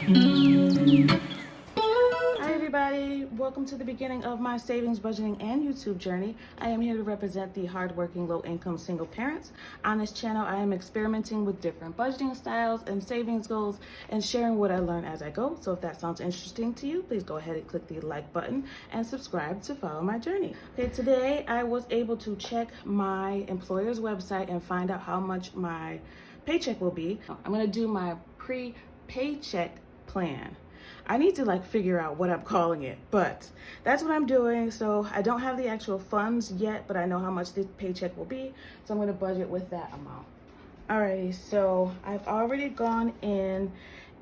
Hi everybody, welcome to the beginning of my savings, budgeting, and YouTube journey. I am here to represent the hardworking, low-income single parents. On this channel, I am experimenting with different budgeting styles and savings goals and sharing what I learn as I go. So if that sounds interesting to you, please go ahead and click the like button and subscribe to follow my journey. Okay, today I was able to check my employer's website and find out how much my paycheck will be. I'm gonna do my pre-paycheck plan. I need to figure out what I'm calling it, but that's what I'm doing. So I don't have the actual funds yet, but I know how much the paycheck will be. So I'm going to budget with that amount. Alrighty, so I've already gone in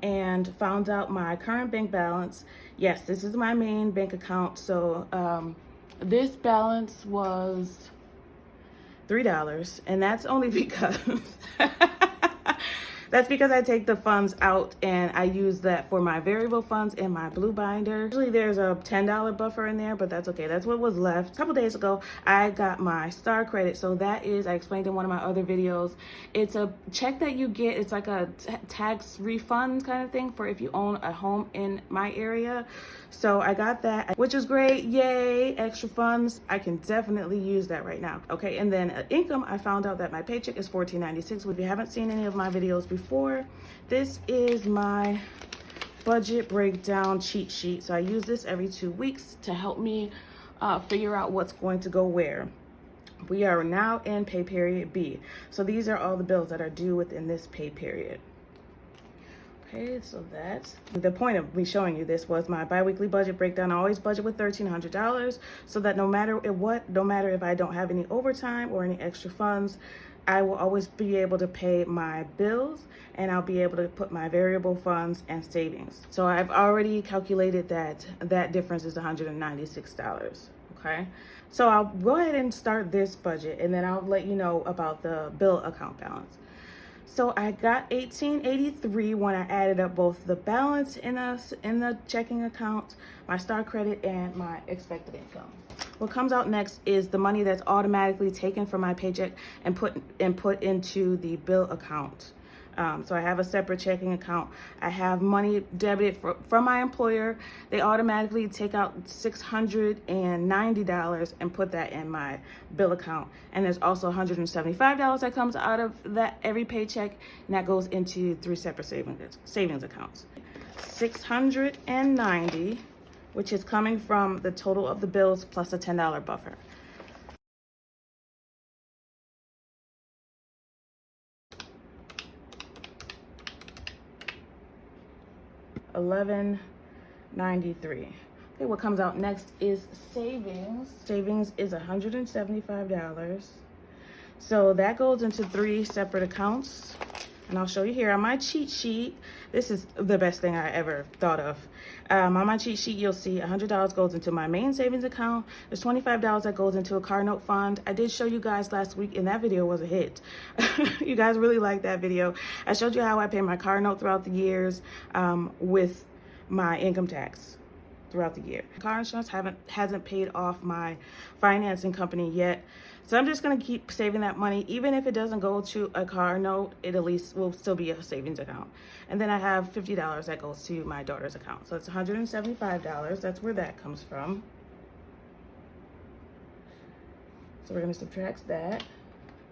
and found out my current bank balance. Yes, this is my main bank account. So this balance was $3, and that's only because that's because I take the funds out and I use that for my variable funds in my blue binder. Usually there's a $10 buffer in there, but that's okay. That's what was left. A couple days ago, I got my star credit. So that is, I explained in one of my other videos, it's a check that you get. It's like a tax refund kind of thing for if you own a home in my area. So I got that, which is great. Yay, extra funds. I can definitely use that right now. Okay, and then income, I found out that my paycheck is $14.96. If you haven't seen any of my videos before, this is my budget breakdown cheat sheet. So I use this every 2 weeks to help me figure out what's going to go where. We are now in pay period B. So these are all the bills that are due within this pay period. Okay, so that's the point of me showing you this was my bi-weekly budget breakdown. I always budget with $1,300 so that no matter if I don't have any overtime or any extra funds, I will always be able to pay my bills and I'll be able to put my variable funds and savings. So I've already calculated that difference is $196. Okay, so I'll go ahead and start this budget and then I'll let you know about the bill account balance. So I got $18.83 when I added up both the balance in the checking account, my star credit, and my expected income. What comes out next is the money that's automatically taken from my paycheck and put into the bill account. So I have a separate checking account. I have money debited from my employer. They automatically take out $690 and put that in my bill account. And there's also $175 that comes out of that every paycheck, and that goes into 3 separate savings accounts. $690, which is coming from the total of the bills plus a $10 buffer. $11.93. Okay, what comes out next is savings. Savings is $175. So that goes into 3 separate accounts. And I'll show you here on my cheat sheet. This is the best thing I ever thought of. On my cheat sheet, you'll see $100 goes into my main savings account. There's $25 that goes into a car note fund. I did show you guys last week, and that video was a hit. You guys really liked that video. I showed you how I pay my car note throughout the years with my income tax throughout the year. Car insurance hasn't paid off my financing company yet. So I'm just gonna keep saving that money. Even if it doesn't go to a car note, it at least will still be a savings account. And then I have $50 that goes to my daughter's account. So it's $175, that's where that comes from. So we're gonna subtract that.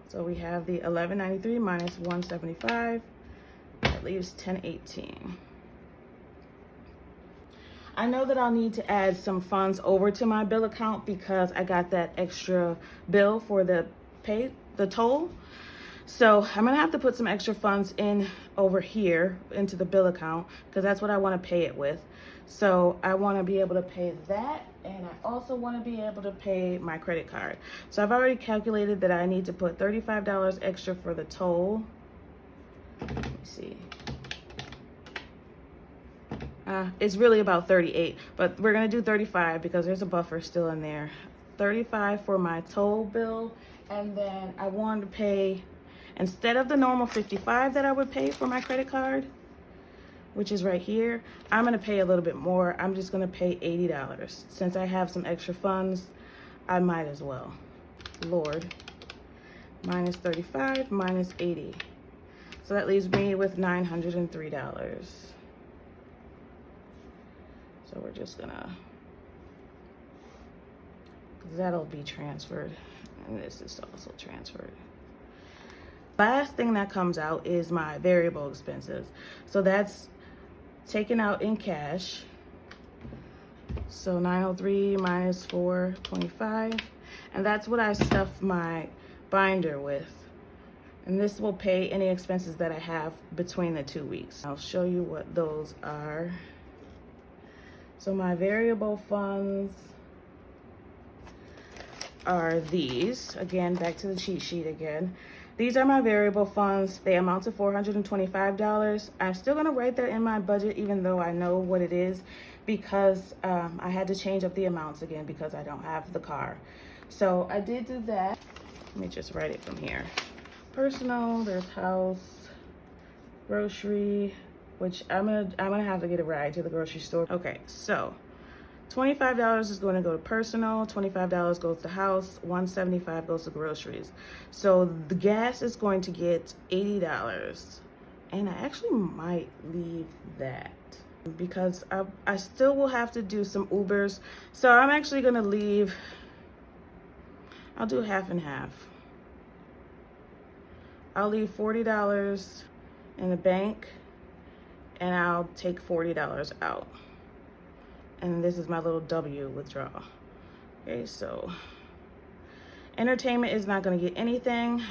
So we have the $11.93 minus $175, that leaves $10.18. I know that I'll need to add some funds over to my bill account because I got that extra bill for the toll. So I'm gonna have to put some extra funds in over here into the bill account because that's what I want to pay it with. So I want to be able to pay that, and I also want to be able to pay my credit card. So I've already calculated that I need to put $35 extra for the toll. Let me see. It's really about 38, but we're gonna do 35 because there's a buffer still in there. 35 for my toll bill, and then I wanted to pay, instead of the normal 55 that I would pay for my credit card, which is right here, I'm gonna pay a little bit more. I'm just gonna pay $80. Since I have some extra funds, I might as well. Lord, minus 35, minus 80. So that leaves me with $903. So we're just gonna, that'll be transferred, and this is also transferred. Last thing that comes out is my variable expenses. So that's taken out in cash. So 903 minus 425, and that's what I stuff my binder with. And this will pay any expenses that I have between the 2 weeks. I'll show you what those are. So my variable funds are these. Again, back to the cheat sheet again. These are my variable funds. They amount to $425. I'm still gonna write that in my budget even though I know what it is, because I had to change up the amounts again because I don't have the car. So I did do that. Let me just write it from here. Personal, there's house, grocery, which I'm gonna have to get a ride to the grocery store. Okay, so $25 is going to go to personal, $25 goes to house, $175 goes to groceries. So the gas is going to get $80. And I actually might leave that because I still will have to do some Ubers. So I'm actually going to leave, I'll do half and half. I'll leave $40 in the bank and I'll take $40 out. And this is my little W withdrawal. Okay, so entertainment is not going to get anything.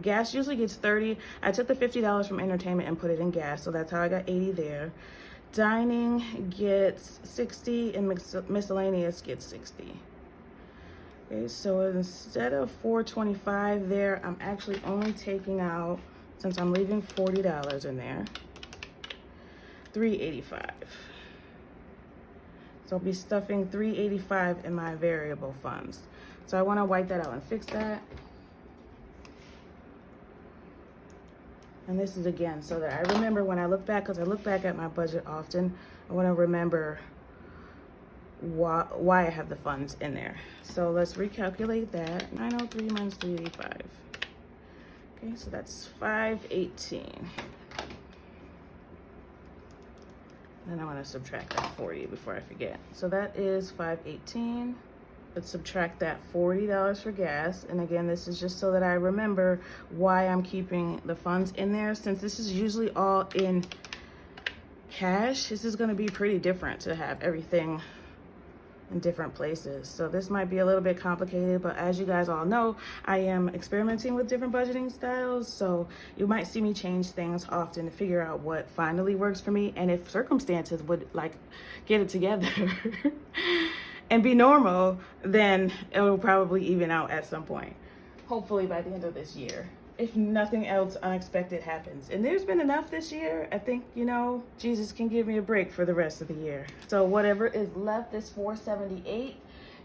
Gas usually gets 30. I took the $50 from entertainment and put it in gas, so that's how I got 80 there. Dining gets 60 and miscellaneous gets 60. Okay, so instead of 425 there, I'm actually only taking out, since I'm leaving $40 in there, 385. So I'll be stuffing 385 in my variable funds. So I want to wipe that out and fix that. And this is again so that I remember when I look back, because I look back at my budget often, I want to remember why I have the funds in there. So let's recalculate that. 903 minus 385. Okay, so that's 518. Then I want to subtract that 40 before I forget. So that is 518. Let's subtract that $40 for gas. And again, this is just so that I remember why I'm keeping the funds in there. Since this is usually all in cash, this is going to be pretty different to have everything in different places. So this might be a little bit complicated, but as you guys all know, I am experimenting with different budgeting styles. So you might see me change things often to figure out what finally works for me. And if circumstances would like get it together and be normal, then it will probably even out at some point. Hopefully by the end of this year, if nothing else unexpected happens. And there's been enough this year. I think, you know, Jesus can give me a break for the rest of the year. So whatever is left, this $478,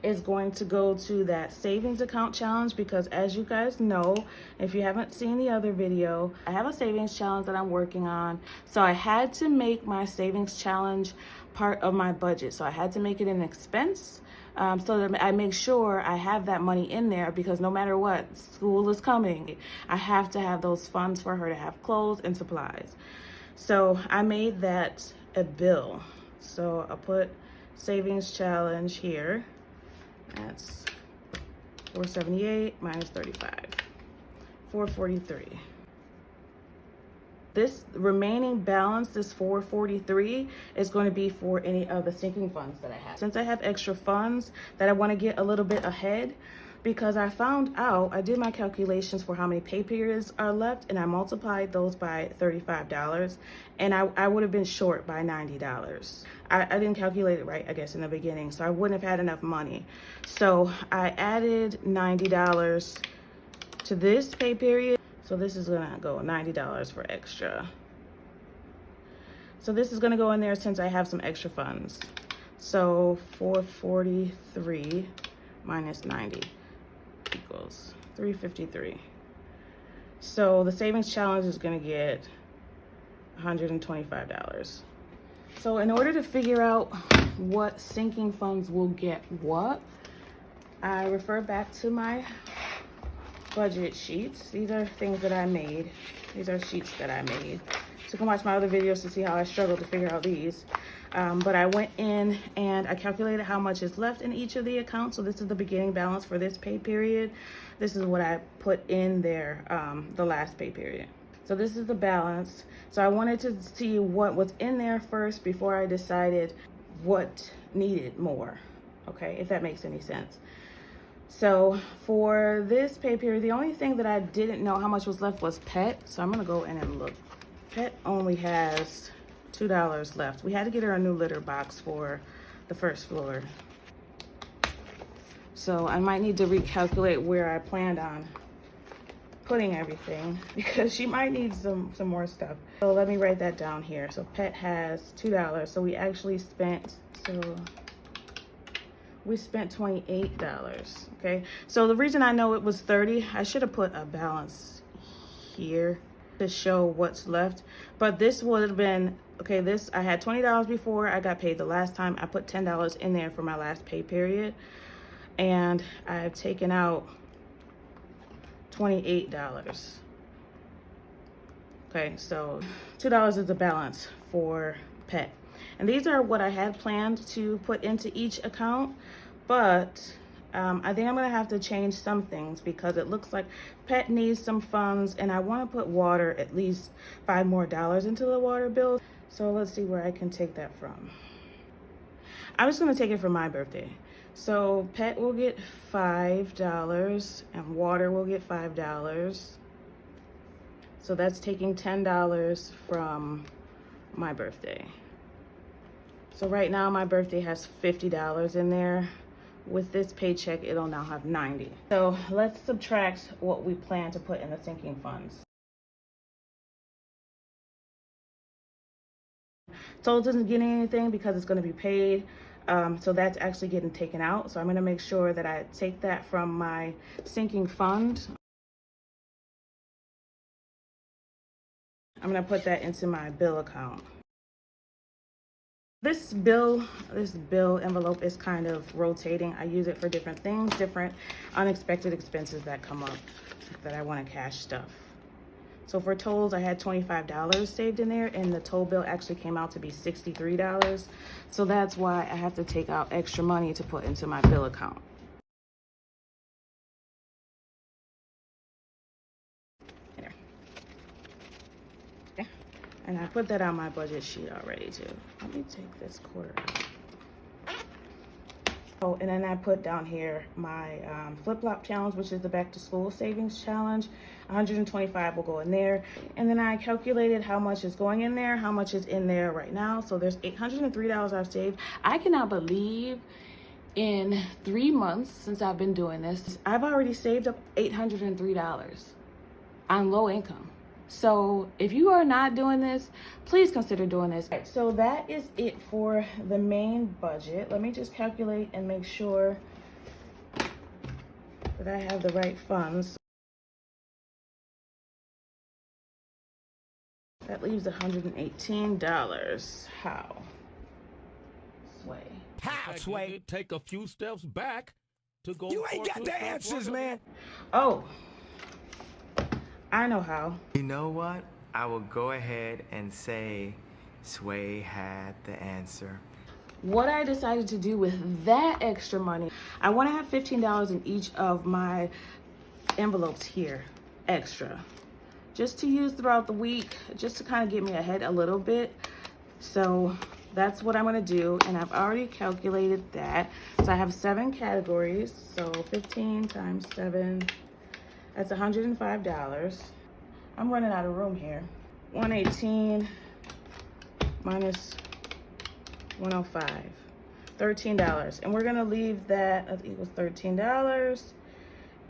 is going to go to that savings account challenge, because as you guys know, if you haven't seen the other video, I have a savings challenge that I'm working on. So I had to make my savings challenge part of my budget. So I had to make it an expense. So that I make sure I have that money in there, because no matter what, school is coming. I have to have those funds for her to have clothes and supplies. So I made that a bill. So I'll put savings challenge here. That's 478 minus 35, 443. This remaining balance, this 443, is going to be for any of the sinking funds that I have. Since I have extra funds that I want to get a little bit ahead, because I found out, I did my calculations for how many pay periods are left, and I multiplied those by $35, and I would have been short by $90. I didn't calculate it right, I guess, in the beginning, so I wouldn't have had enough money. So I added $90 to this pay period. So this is gonna go $90 for extra. So this is gonna go in there since I have some extra funds. So 443 minus 90 equals 353. So the savings challenge is gonna get $125. So in order to figure out what sinking funds will get what, I refer back to my budget sheets. These are things that I made. These are sheets that I made. So you can watch my other videos to see how I struggled to figure out these. But I went in and I calculated how much is left in each of the accounts. So this is the beginning balance for this pay period. This is what I put in there, the last pay period. So this is the balance. So I wanted to see what was in there first before I decided what needed more. Okay, if that makes any sense. So for this pay period, the only thing that I didn't know how much was left was pet. So I'm gonna go in and look. Pet only has $2 left. We had to get her a new litter box for the first floor. So I might need to recalculate where I planned on putting everything because she might need some more stuff. So let me write that down here. So pet has $2. So we actually spent, we spent $28. Okay. So the reason I know it was 30, I should have put a balance here to show what's left. But this would have been, okay, this, I had $20 before I got paid the last time. I put $10 in there for my last pay period. And I've taken out $28. Okay, so $2 is the balance for pet. And these are what I had planned to put into each account, but I think I'm gonna have to change some things because it looks like pet needs some funds and I wanna put water at least $5 more into the water bill. So let's see where I can take that from. I'm just gonna take it from my birthday. So pet will get $5 and water will get $5. So that's taking $10 from my birthday. So right now my birthday has $50 in there. With this paycheck, it'll now have $90. So let's subtract what we plan to put in the sinking funds. Total isn't getting anything because it's going to be paid. So that's actually getting taken out. So I'm going to make sure that I take that from my sinking fund. I'm going to put that into my bill account. This bill envelope is kind of rotating. I use it for different things, different unexpected expenses that come up that I want to cash stuff. So for tolls, I had $25 saved in there, and the toll bill actually came out to be $63. So that's why I have to take out extra money to put into my bill account. There. Okay. And I put that on my budget sheet already too. Let me take this quarter out. Oh, and then I put down here my flip-flop challenge, which is the back to school savings challenge. 125 will go in there. And then I calculated how much is going in there, how much is in there right now. So there's $803 I've saved. I cannot believe in 3 months since I've been doing this, I've already saved up $803 on low income. So if you are not doing this, please consider doing this. Right, so that is it for the main budget. Let me just calculate and make sure that I have the right funds. That leaves $118. How? Sway. How, Sway? Take a few steps back to go. You ain't got the answers, man. Oh, I know how. You know what? I will go ahead and say Sway had the answer. What I decided to do with that extra money, I want to have $15 in each of my envelopes here, extra, just to use throughout the week, just to kind of get me ahead a little bit. So that's what I'm going to do, and I've already calculated that. So I have 7 categories, so 15 times 7, that's $105. I'm running out of room here. 118 minus 105, $13. And we're gonna leave that equals $13.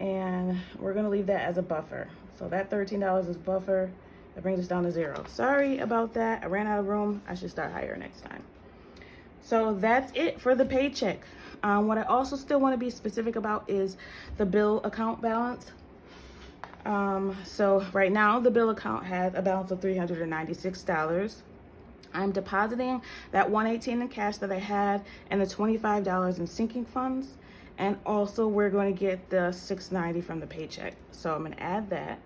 And we're gonna leave that as a buffer. So that $13 is buffer. That brings us down to 0. Sorry about that. I ran out of room. I should start higher next time. So that's it for the paycheck. What I also still want to be specific about is the bill account balance. So right now the bill account has a balance of $396. I'm depositing that $118 in cash that I had and the $25 in sinking funds. And also we're going to get the $690 from the paycheck. So I'm going to add that.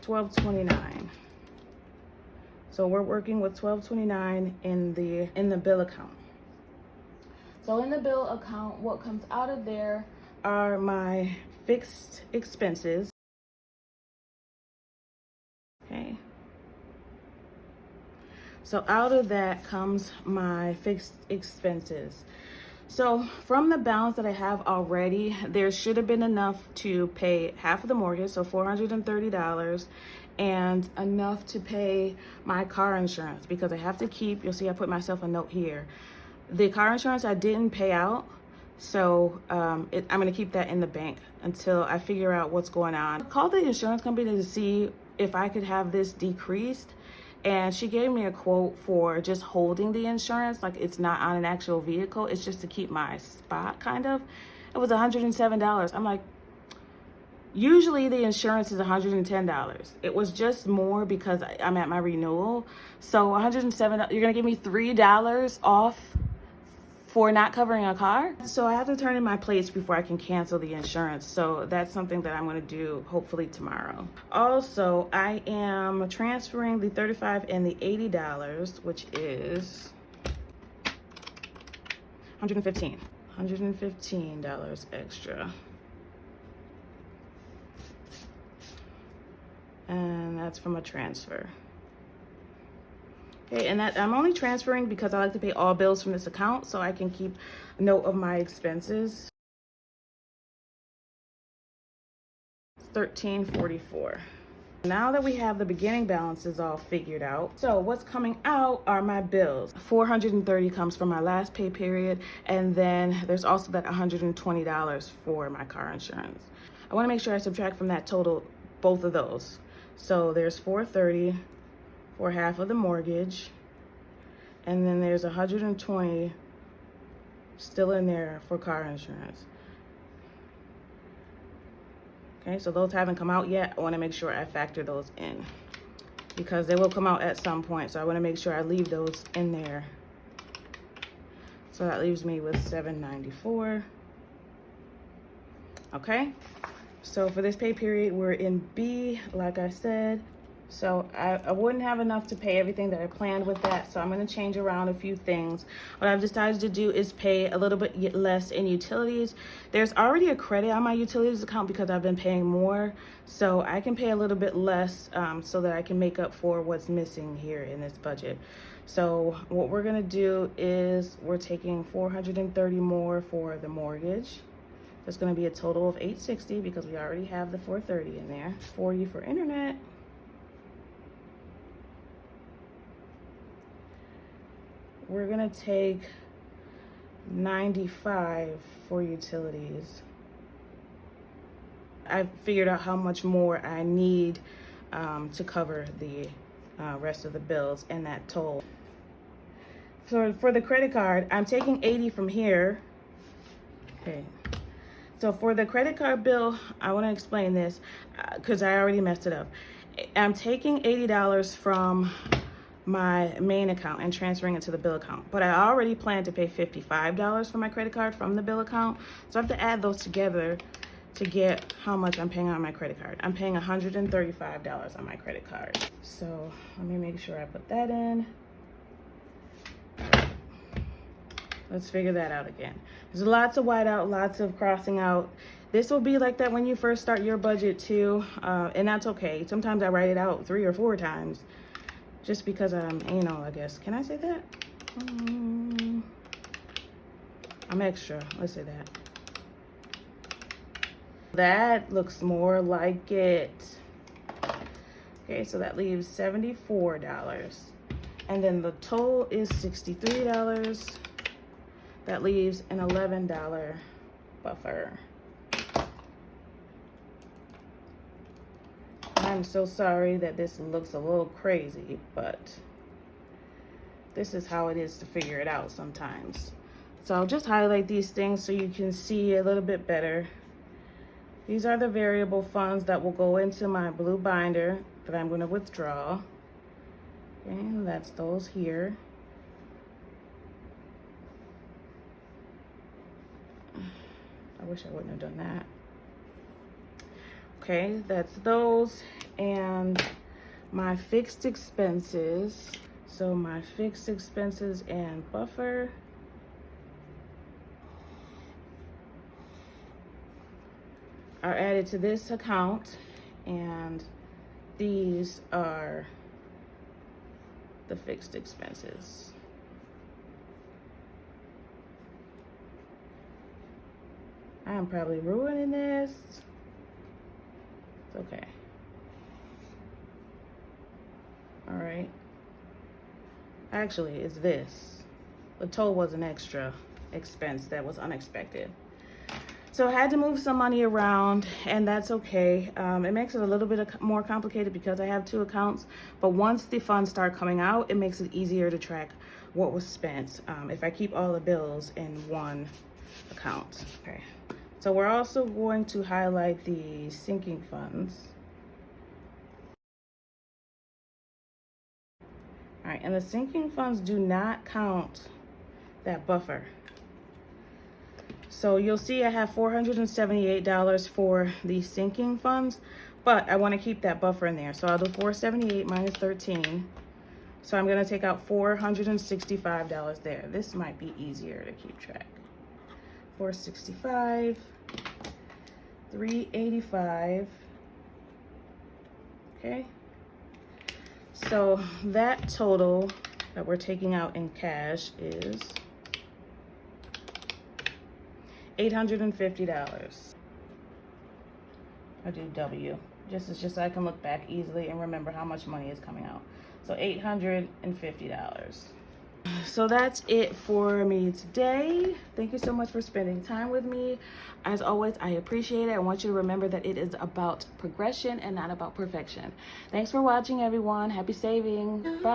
$12.29. So we're working with $12.29 in the bill account. So in the bill account, what comes out of there are my fixed expenses. Okay. So out of that comes my fixed expenses. So from the balance that I have already, there should have been enough to pay half of the mortgage, so $430, and enough to pay my car insurance, because I have to keep, you'll see I put myself a note here. The car insurance I didn't pay out, so I'm gonna keep that in the bank until I figure out what's going on. I called the insurance company to see if I could have this decreased, and she gave me a quote for just holding the insurance, like it's not on an actual vehicle, it's just to keep my spot kind of. It was $107. I'm like, usually the insurance is $110. It was just more because I'm at my renewal. So $107, you're gonna give me $3 off for not covering a car? So I have to turn in my plates before I can cancel the insurance. So that's something that I'm gonna do hopefully tomorrow. Also, I am transferring the $35 and the $80, which is $115. $115 extra. And that's from a transfer. Okay, and that I'm only transferring because I like to pay all bills from this account so I can keep note of my expenses. It's $13.44. Now that we have the beginning balances all figured out, so what's coming out are my bills. $430 comes from my last pay period, and then there's also that $120 for my car insurance. I want to make sure I subtract from that total both of those. So there's $430 for half of the mortgage, and then there's $120 still in there for car insurance. Okay, so those haven't come out yet. I want to make sure I factor those in because they will come out at some point, so I want to make sure I leave those in there. So that leaves me with $794. Okay, so for this pay period we're in B, like I said. So I wouldn't have enough to pay everything that I planned with that, so I'm going to change around a few things. What I've decided to do is pay a little bit less in utilities. There's already a credit on my utilities account because I've been paying more, so I can pay a little bit less so that I can make up for what's missing here in this budget. So what we're going to do is we're taking $430 more for the mortgage. There's going to be a total of $860 because we already have the $430 in there. $40 for internet. We're gonna take $95 for utilities. I figured out how much more I need to cover the rest of the bills and that toll. So for the credit card, I'm taking $80 from here. Okay. So for the credit card bill, I want to explain this because I already messed it up. I'm taking $80 from my main account and transferring it to the bill account, but I already plan to pay $55 for my credit card from the bill account, so I have to add those together to get how much I'm paying on my credit card. I'm paying $135 on my credit card, so let me make sure I put that in. Let's figure that out again. There's lots of white out, lots of crossing out. This will be like that when you first start your budget too, and that's okay. Sometimes I write it out 3 or 4 times just because I'm anal, I guess. Can I say that? I'm extra, let's say that. That looks more like it. Okay, so that leaves $74. And then the total is $63. That leaves an $11 buffer. I'm so sorry that this looks a little crazy, but this is how it is to figure it out sometimes. So I'll just highlight these things so you can see a little bit better. These are the variable funds that will go into my blue binder that I'm going to withdraw. And that's those here. I wish I wouldn't have done that. Okay, that's those. And my fixed expenses. So my fixed expenses and buffer are added to this account, and these are the fixed expenses. I am probably ruining this. It's okay. All right. Actually, it's this. The toll was an extra expense that was unexpected. So I had to move some money around, and that's okay. It makes it a little bit more complicated because I have two accounts, but once the funds start coming out, it makes it easier to track what was spent if I keep all the bills in one account. Okay. So we're also going to highlight the sinking funds. All right, and the sinking funds do not count that buffer. So you'll see I have $478 for the sinking funds, but I want to keep that buffer in there. So I'll do 478 minus 13. So I'm going to take out $465 there. This might be easier to keep track. 465, 385. Okay. So that total that we're taking out in cash is $850. I'll do W, just so I can look back easily and remember how much money is coming out. So $850. So that's it for me today. Thank you so much for spending time with me. As always, I appreciate it. I want you to remember that it is about progression and not about perfection. Thanks for watching, everyone. Happy saving. Bye.